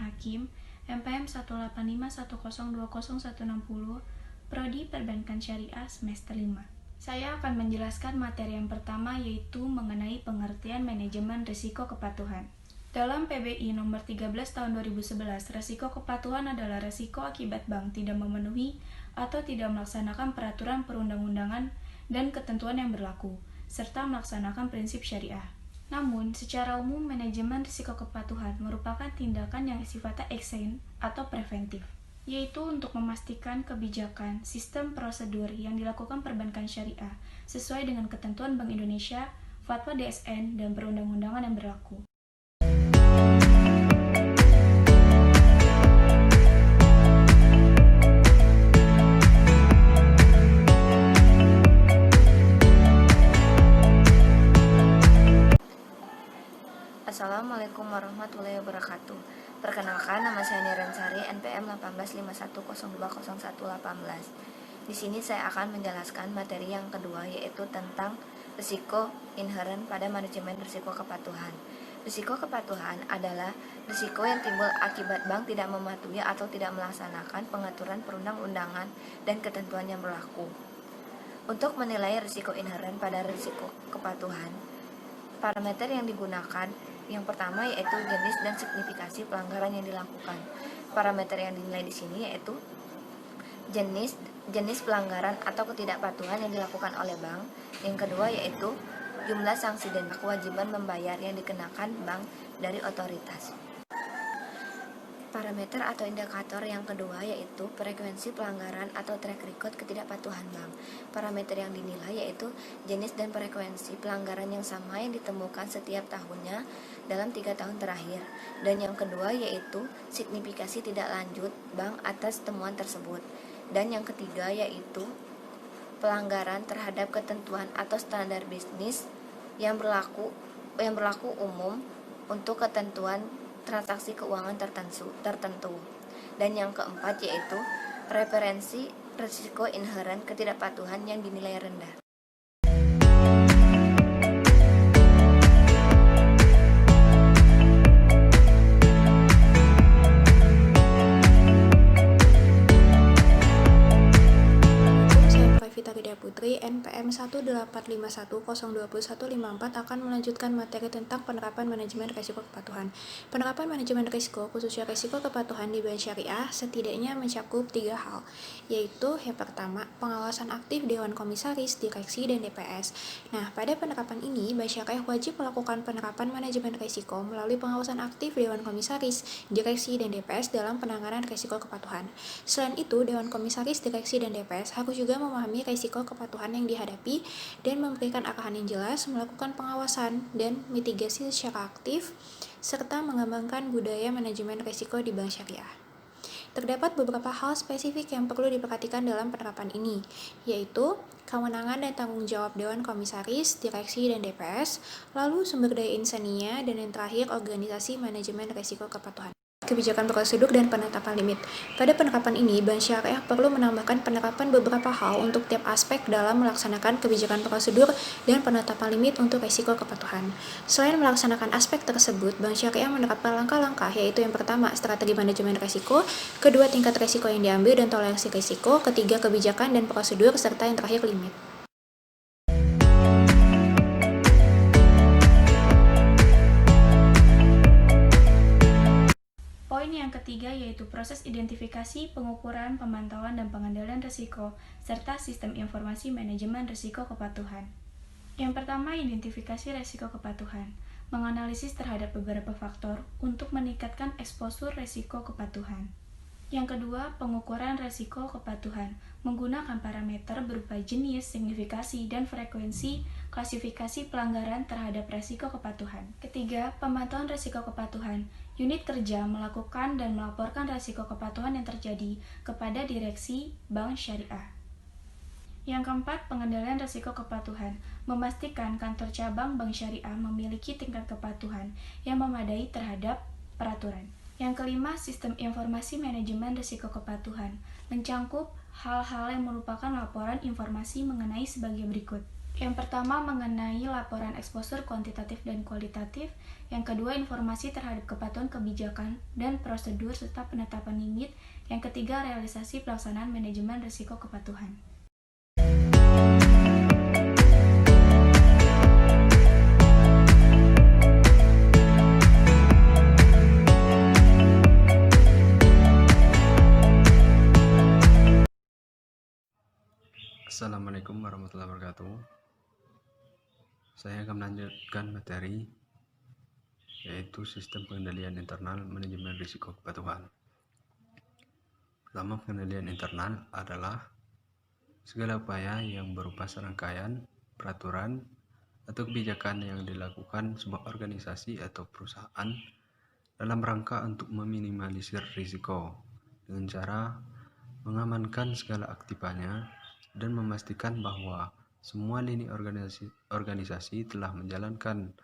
Hakim, MPM 18510201060, Prodi Perbankan Syariah semester 5. Saya akan menjelaskan materi yang pertama, yaitu mengenai pengertian manajemen risiko kepatuhan. Dalam PBI nomor 13 tahun 2011, risiko kepatuhan adalah risiko akibat bank tidak memenuhi atau tidak melaksanakan peraturan perundang-undangan dan ketentuan yang berlaku, serta melaksanakan prinsip syariah. Namun, secara umum manajemen risiko kepatuhan merupakan tindakan yang sifatnya eksen atau preventif, yaitu untuk memastikan kebijakan, sistem prosedur yang dilakukan perbankan syariah sesuai dengan ketentuan Bank Indonesia, fatwa DSN, dan perundang-undangan yang berlaku. Assalamualaikum warahmatullahi wabarakatuh. Perkenalkan, nama saya Niren Sari, NPM 1851020118. Di sini saya akan menjelaskan materi yang kedua, yaitu tentang risiko inheren pada manajemen risiko kepatuhan. Risiko kepatuhan adalah risiko yang timbul akibat bank tidak mematuhi atau tidak melaksanakan pengaturan perundang-undangan dan ketentuan yang berlaku. Untuk menilai risiko inheren pada risiko kepatuhan, parameter yang digunakan yang pertama yaitu jenis dan signifikasi pelanggaran yang dilakukan. Parameter yang dinilai di sini yaitu jenis pelanggaran atau ketidakpatuhan yang dilakukan oleh bank. Yang kedua yaitu jumlah sanksi dan kewajiban membayar yang dikenakan bank dari otoritas. Parameter atau indikator yang kedua yaitu frekuensi pelanggaran atau track record ketidakpatuhan bank. Parameter yang dinilai yaitu jenis dan frekuensi pelanggaran yang sama yang ditemukan setiap tahunnya dalam 3 tahun terakhir. Dan yang kedua yaitu signifikasi tidak lanjut bank atas temuan tersebut. Dan yang ketiga yaitu pelanggaran terhadap ketentuan atau standar bisnis yang berlaku umum untuk ketentuan transaksi keuangan tertentu. Dan yang keempat yaitu referensi risiko inheren ketidakpatuhan yang dinilai rendah. Putri, NPM 18510215154 akan melanjutkan materi tentang penerapan manajemen risiko kepatuhan. Penerapan manajemen risiko, khususnya risiko kepatuhan di bank syariah, setidaknya mencakup 3 hal, yaitu yang pertama, pengawasan aktif Dewan Komisaris, Direksi, dan DPS. Nah, pada penerapan ini, bank syariah wajib melakukan penerapan manajemen risiko melalui pengawasan aktif Dewan Komisaris, Direksi, dan DPS dalam penanganan risiko kepatuhan. Selain itu, Dewan Komisaris, Direksi, dan DPS harus juga memahami risiko kepatuhan yang dihadapi dan memberikan arahan yang jelas, melakukan pengawasan dan mitigasi secara aktif, serta mengembangkan budaya manajemen risiko di bank syariah. Terdapat beberapa hal spesifik yang perlu diperhatikan dalam penerapan ini, yaitu kewenangan dan tanggung jawab Dewan Komisaris, Direksi, dan DPS, lalu sumber daya insania, dan yang terakhir organisasi manajemen risiko kepatuhan. Kebijakan prosedur dan penetapan limit. Pada penerapan ini, bank syariah perlu menambahkan penerapan beberapa hal untuk tiap aspek dalam melaksanakan kebijakan prosedur dan penetapan limit untuk risiko kepatuhan. Selain melaksanakan aspek tersebut, bank syariah menerapkan langkah-langkah, yaitu yang pertama, strategi manajemen risiko, kedua, tingkat risiko yang diambil dan toleransi risiko, ketiga, kebijakan dan prosedur, serta yang terakhir, limit. Poin yang ketiga yaitu proses identifikasi, pengukuran, pemantauan, dan pengendalian risiko, serta sistem informasi manajemen risiko kepatuhan. Yang pertama, identifikasi risiko kepatuhan, menganalisis terhadap beberapa faktor untuk meningkatkan eksposur risiko kepatuhan. Yang kedua, pengukuran risiko kepatuhan, menggunakan parameter berupa jenis, signifikasi, dan frekuensi klasifikasi pelanggaran terhadap risiko kepatuhan. Ketiga, pemantauan risiko kepatuhan, unit kerja melakukan dan melaporkan risiko kepatuhan yang terjadi kepada direksi bank syariah. Yang keempat, pengendalian risiko kepatuhan, memastikan kantor cabang bank syariah memiliki tingkat kepatuhan yang memadai terhadap peraturan. Yang kelima, sistem informasi manajemen risiko kepatuhan, mencangkup hal-hal yang merupakan laporan informasi mengenai sebagai berikut. Yang pertama mengenai laporan eksposur kuantitatif dan kualitatif, yang kedua informasi terhadap kepatuhan kebijakan dan prosedur serta penetapan limit, yang ketiga realisasi pelaksanaan manajemen risiko kepatuhan. Assalamualaikum warahmatullahi wabarakatuh. Saya akan melanjutkan materi yaitu sistem pengendalian internal manajemen risiko kepatuhan. Pertama, pengendalian internal adalah segala upaya yang berupa serangkaian peraturan atau kebijakan yang dilakukan sebuah organisasi atau perusahaan dalam rangka untuk meminimalisir risiko dengan cara mengamankan segala aktivitasnya dan memastikan bahwa semua lini organisasi telah menjalankan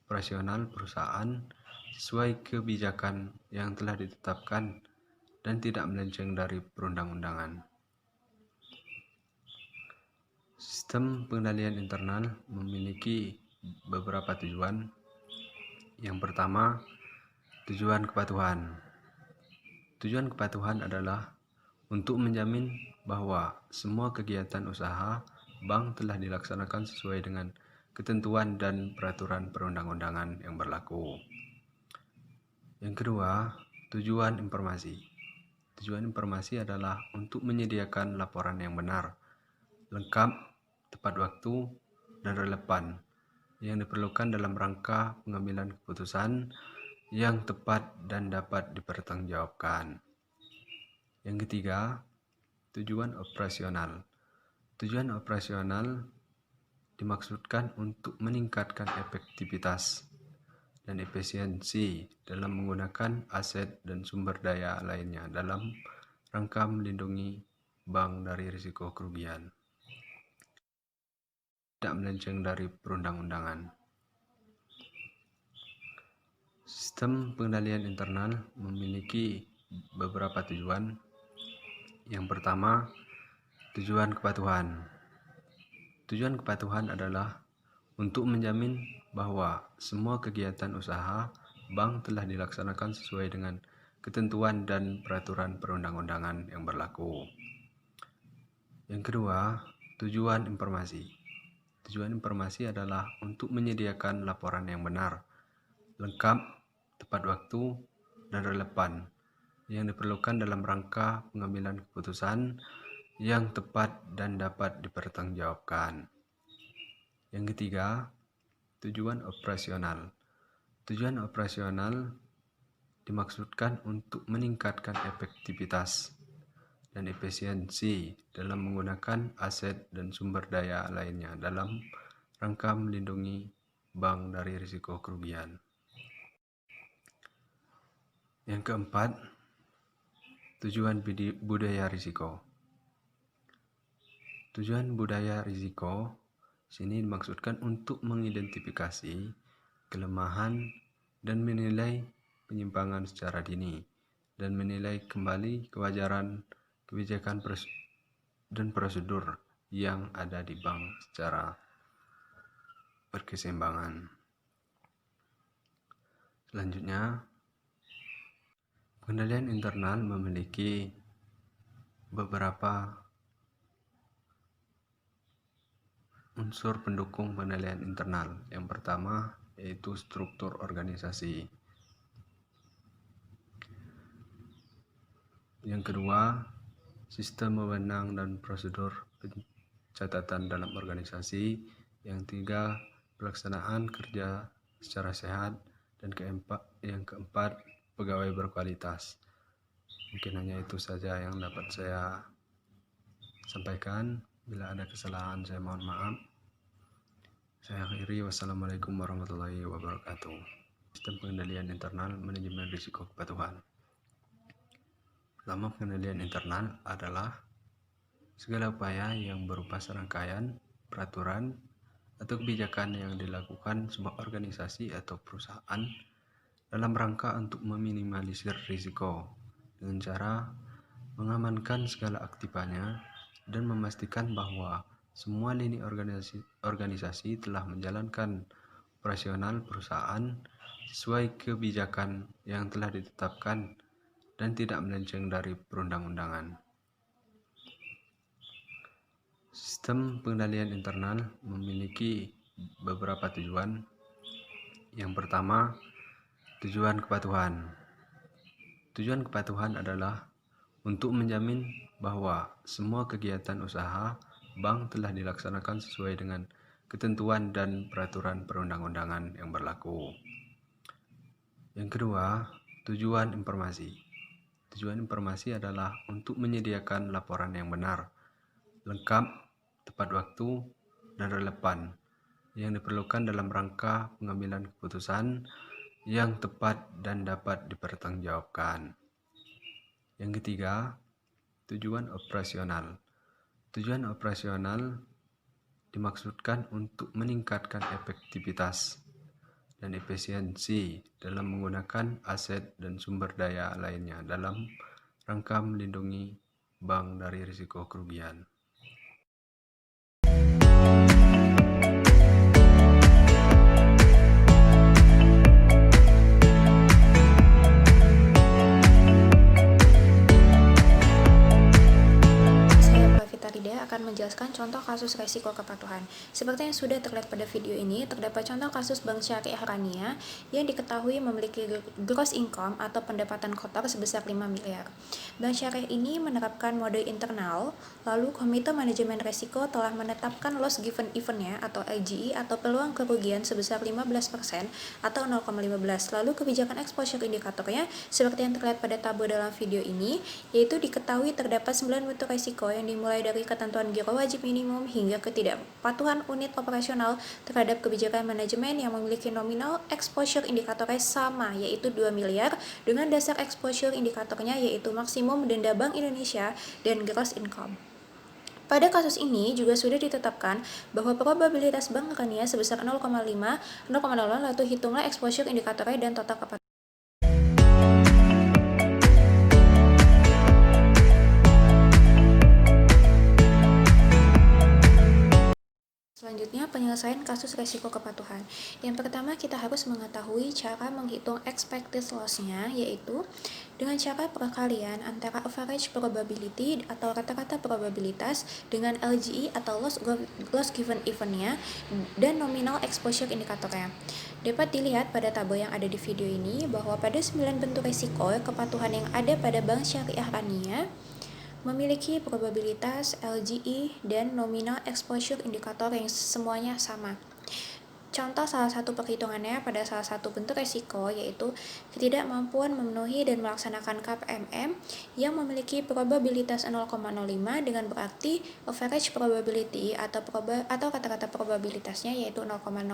operasional perusahaan sesuai kebijakan yang telah ditetapkan dan tidak melenceng dari perundang-undangan. Sistem pengendalian internal memiliki beberapa tujuan. Yang pertama, tujuan kepatuhan. Tujuan kepatuhan adalah untuk menjamin bahwa semua kegiatan usaha bank telah dilaksanakan sesuai dengan ketentuan dan peraturan perundang-undangan yang berlaku. Yang kedua, tujuan informasi. Tujuan informasi adalah untuk menyediakan laporan yang benar, lengkap, tepat waktu, dan relevan yang diperlukan dalam rangka pengambilan keputusan yang tepat dan dapat dipertanggungjawabkan. Yang ketiga, tujuan operasional. Tujuan operasional dimaksudkan untuk meningkatkan efektivitas dan efisiensi dalam menggunakan aset dan sumber daya lainnya dalam rangka melindungi bank dari risiko kerugian. Tidak melenceng dari perundang-undangan. Sistem pengendalian internal memiliki beberapa tujuan. Yang pertama, tujuan kepatuhan. Tujuan kepatuhan adalah untuk menjamin bahwa semua kegiatan usaha bank telah dilaksanakan sesuai dengan ketentuan dan peraturan perundang-undangan yang berlaku. Yang kedua, tujuan informasi. Tujuan informasi adalah untuk menyediakan laporan yang benar, lengkap, tepat waktu, dan relevan yang diperlukan dalam rangka pengambilan keputusan yang tepat dan dapat dipertanggungjawabkan. Yang ketiga, tujuan operasional. Tujuan operasional dimaksudkan untuk meningkatkan efektivitas dan efisiensi dalam menggunakan aset dan sumber daya lainnya dalam rangka melindungi bank dari risiko kerugian. Yang keempat, tujuan budaya risiko. Tujuan budaya risiko sini dimaksudkan untuk mengidentifikasi kelemahan dan menilai penyimpangan secara dini dan menilai kembali kewajaran kebijakan dan prosedur yang ada di bank secara berkeseimbangan. Selanjutnya, pengendalian internal memiliki beberapa unsur pendukung pengendalian internal. Yang pertama yaitu struktur organisasi. Yang kedua, sistem wewenang dan prosedur pencatatan dalam organisasi. Yang tiga, pelaksanaan kerja secara sehat. Dan yang keempat, pegawai berkualitas. Mungkin hanya itu saja yang dapat saya sampaikan. Bila ada kesalahan saya mohon maaf. Saya akhiri. Wassalamualaikum warahmatullahi wabarakatuh. Sistem pengendalian internal manajemen risiko kepatuhan. Pertama, pengendalian internal adalah segala upaya yang berupa serangkaian peraturan atau kebijakan yang dilakukan sebuah organisasi atau perusahaan dalam rangka untuk meminimalisir risiko dengan cara mengamankan segala aktivitasnya dan memastikan bahwa semua lini organisasi telah menjalankan operasional perusahaan sesuai kebijakan yang telah ditetapkan dan tidak melenceng dari perundang-undangan. Sistem pengendalian internal memiliki beberapa tujuan. Yang pertama, tujuan kepatuhan. Tujuan kepatuhan adalah untuk menjamin bahwa semua kegiatan usaha bank telah dilaksanakan sesuai dengan ketentuan dan peraturan perundang-undangan yang berlaku. Yang kedua, tujuan informasi. Tujuan informasi adalah untuk menyediakan laporan yang benar, lengkap, tepat waktu, dan relevan yang diperlukan dalam rangka pengambilan keputusan yang tepat dan dapat dipertanggungjawabkan. Yang ketiga, tujuan operasional. Tujuan operasional dimaksudkan untuk meningkatkan efektivitas dan efisiensi dalam menggunakan aset dan sumber daya lainnya dalam rangka melindungi bank dari risiko kerugian. Akan menjelaskan contoh kasus resiko kepatuhan. Seperti yang sudah terlihat pada video ini, terdapat contoh kasus Bank Syariah Rania yang diketahui memiliki gross income atau pendapatan kotor sebesar 5 miliar. Bank Syariah ini menerapkan mode internal, lalu Komite Manajemen Resiko telah menetapkan loss given event-nya atau LGE atau peluang kerugian sebesar 15% atau 0,15. Lalu kebijakan exposure indikatornya seperti yang terlihat pada tabel dalam video ini, yaitu diketahui terdapat 9 bentuk resiko yang dimulai dari ketentuan giro wajib minimum hingga ketidakpatuhan unit operasional terhadap kebijakan manajemen yang memiliki nominal exposure indikatornya sama, yaitu 2 miliar dengan dasar exposure indikatornya yaitu maksimum denda Bank Indonesia dan gross income. Pada kasus ini juga sudah ditetapkan bahwa probabilitas Bank Rania sebesar 0,0, lalu hitunglah exposure indikatornya dan total kepatuhan. Selanjutnya, penyelesaian kasus resiko kepatuhan. Yang pertama, kita harus mengetahui cara menghitung expected loss-nya, yaitu dengan cara perkalian antara average probability atau rata-rata probabilitas dengan LGE atau loss given event-nya dan nominal exposure indikatornya. Dapat dilihat pada tabel yang ada di video ini bahwa pada 9 bentuk resiko kepatuhan yang ada pada Bank Syariah Rania memiliki probabilitas LGE dan nominal exposure indikator yang semuanya sama. Contoh salah satu perhitungannya pada salah satu bentuk resiko yaitu ketidakmampuan memenuhi dan melaksanakan KPMM yang memiliki probabilitas 0,05 dengan berarti average probability atau kata-kata probabilitasnya yaitu 0,05.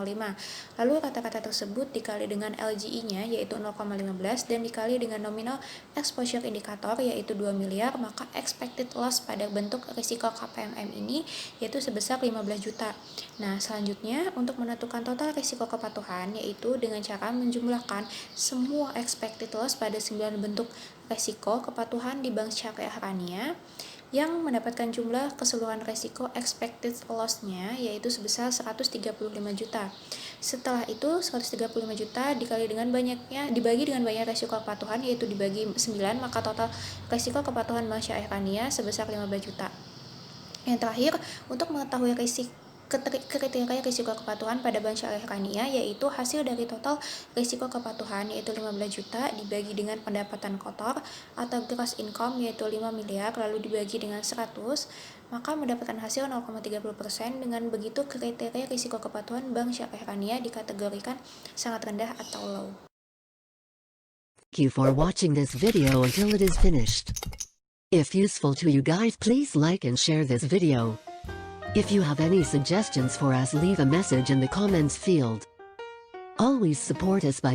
Lalu kata-kata tersebut dikali dengan LGE-nya yaitu 0,15 dan dikali dengan nominal exposure indikator yaitu 2 miliar, maka expected loss pada bentuk risiko KPMM ini yaitu sebesar 15 juta. Nah, selanjutnya untuk menentukan total risiko kepatuhan yaitu dengan cara menjumlahkan semua expected loss pada 9 bentuk risiko kepatuhan di Bank Syariah Rania yang mendapatkan jumlah keseluruhan risiko expected loss-nya yaitu sebesar 135 juta. Setelah itu 135 juta dibagi dengan banyak risiko kepatuhan yaitu dibagi 9, maka total risiko kepatuhan Bank Syariah Rania sebesar 15 juta. Yang terakhir, untuk mengetahui kriteria risiko kepatuhan pada Bank Syariah Rania yaitu hasil dari total risiko kepatuhan yaitu 15 juta dibagi dengan pendapatan kotor atau gross income yaitu 5 miliar lalu dibagi dengan 100, maka mendapatkan hasil 0,30%. Dengan begitu kriteria risiko kepatuhan Bank Syariah Rania dikategorikan sangat rendah atau low. Thank you for watching this video until it is finished. If useful to you guys, please like and share this video. If you have any suggestions for us, leave a message in the comments field. Always support us by